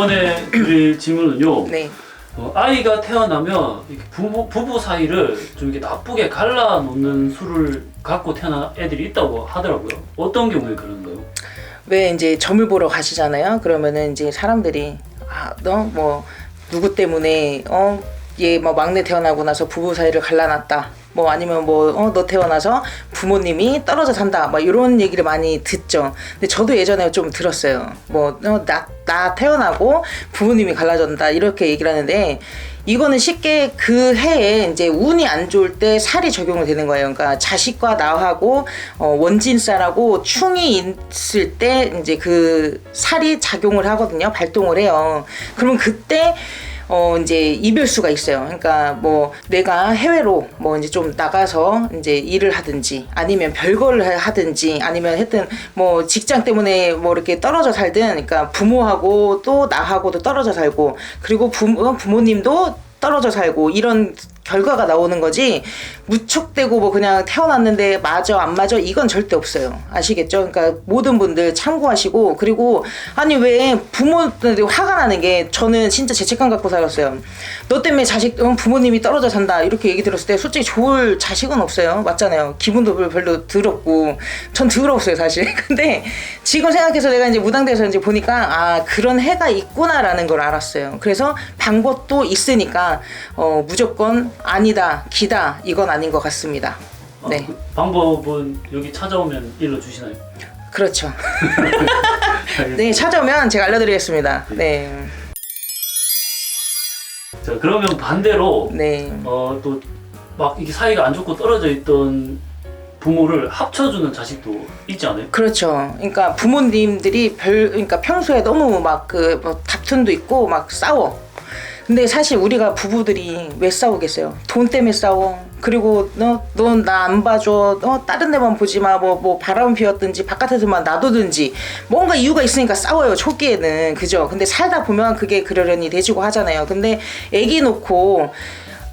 이번에 드릴 질문은요. 네. 아이가 태어나면 이렇게 부부 사이를 좀 이렇게 나쁘게 갈라놓는 수를 갖고 태어난 애들이 있다고 하더라고요. 어떤 경우에 그런가요? 왜 이제 점을 보러 가시잖아요. 그러면은 이제 사람들이 너 뭐 누구 때문에 얘 뭐 막내 태어나고 나서 부부 사이를 갈라놨다. 뭐 아니면 뭐 너 태어나서 부모님이 떨어져 산다. 막 이런 얘기를 많이 듣죠. 근데 저도 예전에 좀 들었어요. 뭐 나 태어나고 부모님이 갈라졌다 이렇게 얘기를 하는데 이거는 쉽게 그 해에 이제 운이 안 좋을 때 살이 적용이 되는 거예요. 그러니까 자식과 나하고 원진살하고 충이 있을 때 이제 그 살이 작용을 하거든요. 발동을 해요. 그러면 그때 이제 이별수가 있어요. 그러니까 뭐 내가 해외로 뭐 이제 좀 나가서 이제 일을 하든지 아니면 별거를 하든지 아니면 하여튼 뭐 직장 때문에 뭐 이렇게 떨어져 살든 그러니까 부모하고 또 나하고도 떨어져 살고 그리고 부모님도 떨어져 살고 이런 결과가 나오는 거지 무척대고 뭐 그냥 태어났는데 맞아 안 맞아 이건 절대 없어요. 아시겠죠? 그러니까 모든 분들 참고하시고 그리고 아니 왜 부모들이 화가 나는 게 저는 진짜 죄책감 갖고 살았어요. 너 때문에 부모님이 떨어져 산다 이렇게 얘기 들었을 때 솔직히 좋을 자식은 없어요. 맞잖아요. 기분도 별로 더럽고 전 더러웠어요 사실. 근데 지금 생각해서 내가 이제 무당돼서 이제 보니까 그런 해가 있구나라는 걸 알았어요. 그래서 방법도 있으니까 무조건 아니다, 기다 이건 아닌 것 같습니다. 네. 그 방법은 여기 찾아오면 일러주시나요? 그렇죠. 네, 찾아오면 제가 알려드리겠습니다. 네. 자, 그러면 반대로 네. 또 막 이게 사이가 안 좋고 떨어져 있던 부모를 합쳐주는 자식도 있지 않아요? 그렇죠. 그러니까 부모님들이 그러니까 평소에 너무 막 뭐 다툼도 있고 막 싸워. 근데 사실 우리가 부부들이 왜 싸우겠어요? 돈 때문에 싸워. 그리고 넌 나 안 봐줘. 다른 데만 보지 마. 뭐 바람 피웠든지 바깥에서만 놔두든지 뭔가 이유가 있으니까 싸워요. 초기에는 그죠? 근데 살다 보면 그게 그러려니 되지고 하잖아요. 근데 애기 놓고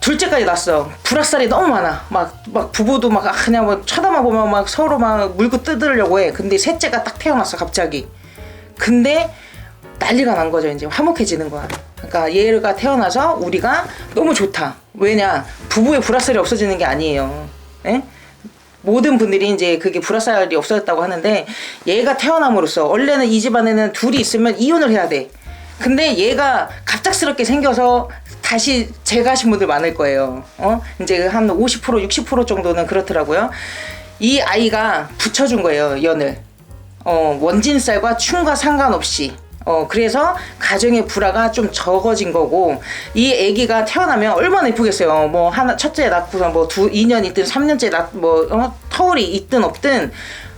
둘째까지 낳았어. 불화살이 너무 많아. 막 부부도 막 그냥 뭐 쳐다만 보면 막 서로 막 물고 뜯으려고 해. 근데 셋째가 딱 태어났어 갑자기. 근데 난리가 난 거죠. 이제 화목해지는 거야. 그러니까 얘가 태어나서 우리가 너무 좋다. 왜냐? 부부의 불화살이 없어지는 게 아니에요. 에? 모든 분들이 이제 그게 불화살이 없어졌다고 하는데 얘가 태어남으로써 원래는 이 집안에는 둘이 있으면 이혼을 해야 돼. 근데 얘가 갑작스럽게 생겨서 다시 재가신 분들 많을 거예요. 이제 한 50% 60% 정도는 그렇더라고요. 이 아이가 붙여준 거예요. 연을. 원진살과 충과 상관없이. 그래서 가정의 불화가 좀 적어진 거고 이 아기가 태어나면 얼마나 이쁘겠어요. 뭐 첫째 낳고서 뭐 2년 있든 3년째 터울이 있든 없든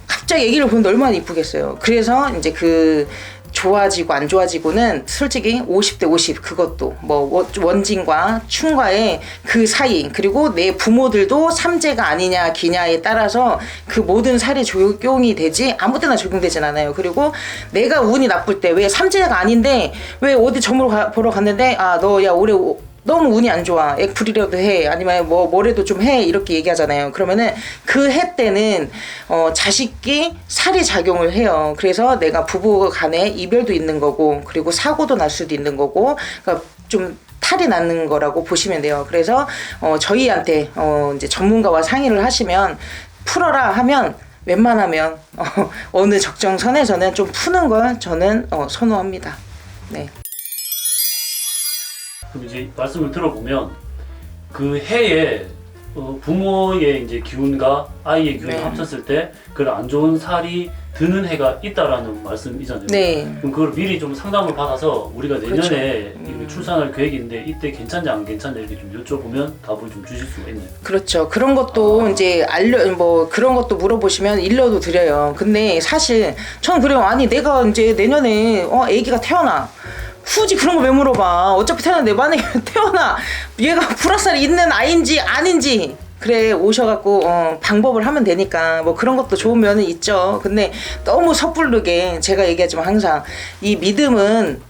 갑자기 아기를 보는데 얼마나 이쁘겠어요. 그래서 이제 그 좋아지고 안 좋아지고는 솔직히 50대 50 그것도 뭐 원진과 충과의 그 사이 그리고 내 부모들도 삼재가 아니냐 기냐에 따라서 그 모든 살이 적용이 되지 아무 때나 적용되진 않아요. 그리고 내가 운이 나쁠 때 왜 삼재가 아닌데 왜 어디 점을 보러 갔는데 너 야 올해 너무 운이 안 좋아. 액풀이라도 해. 아니면 뭐래도 좀 해. 이렇게 얘기하잖아요. 그러면은 그 해 때는 자식이 살이 작용을 해요. 그래서 내가 부부 간에 이별도 있는 거고 그리고 사고도 날 수도 있는 거고 그러니까 좀 탈이 나는 거라고 보시면 돼요. 그래서 저희한테 이제 전문가와 상의를 하시면 풀어라 하면 웬만하면 어느 적정선에서는 좀 푸는 걸 저는 선호합니다. 네. 그럼 이제 말씀을 들어보면 그 해에 부모의 이제 기운과 아이의 기운을 네. 합쳤을 때 그런 안 좋은 살이 드는 해가 있다라는 말씀이잖아요. 네. 그럼 그걸 미리 좀 상담을 받아서 우리가 내년에 그렇죠. 출산할 계획이 있는데 이때 괜찮지 안 괜찮냐 이렇게 좀 여쭤보면 답을 좀 주실 수가 있나요? 그렇죠. 그런 것도 이제 그런 것도 물어보시면 일러도 드려요. 근데 사실 저는 그래요. 아니 내가 이제 내년에 아기가 태어나. 굳이 그런 거 왜 물어봐. 어차피 태어났는데 만약에 태어나 얘가 불화살이 있는 아이인지 아닌지 그래 오셔갖고 방법을 하면 되니까 뭐 그런 것도 좋은 면은 있죠. 근데 너무 섣부르게 제가 얘기하지만 항상 이 믿음은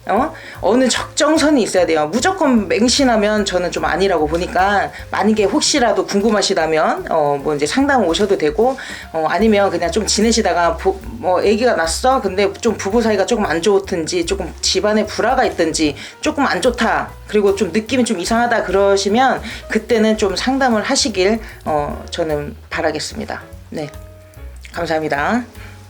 어느 적정선이 있어야 돼요. 무조건 맹신하면 저는 좀 아니라고 보니까 만약에 혹시라도 궁금하시다면 뭐 이제 상담 오셔도 되고 아니면 그냥 좀 지내시다가 뭐 아기가 났어. 근데 좀 부부 사이가 조금 안 좋든지 조금 집안에 불화가 있든지 조금 안 좋다. 그리고 좀 느낌이 좀 이상하다 그러시면 그때는 좀 상담을 하시길 저는 바라겠습니다. 네, 감사합니다.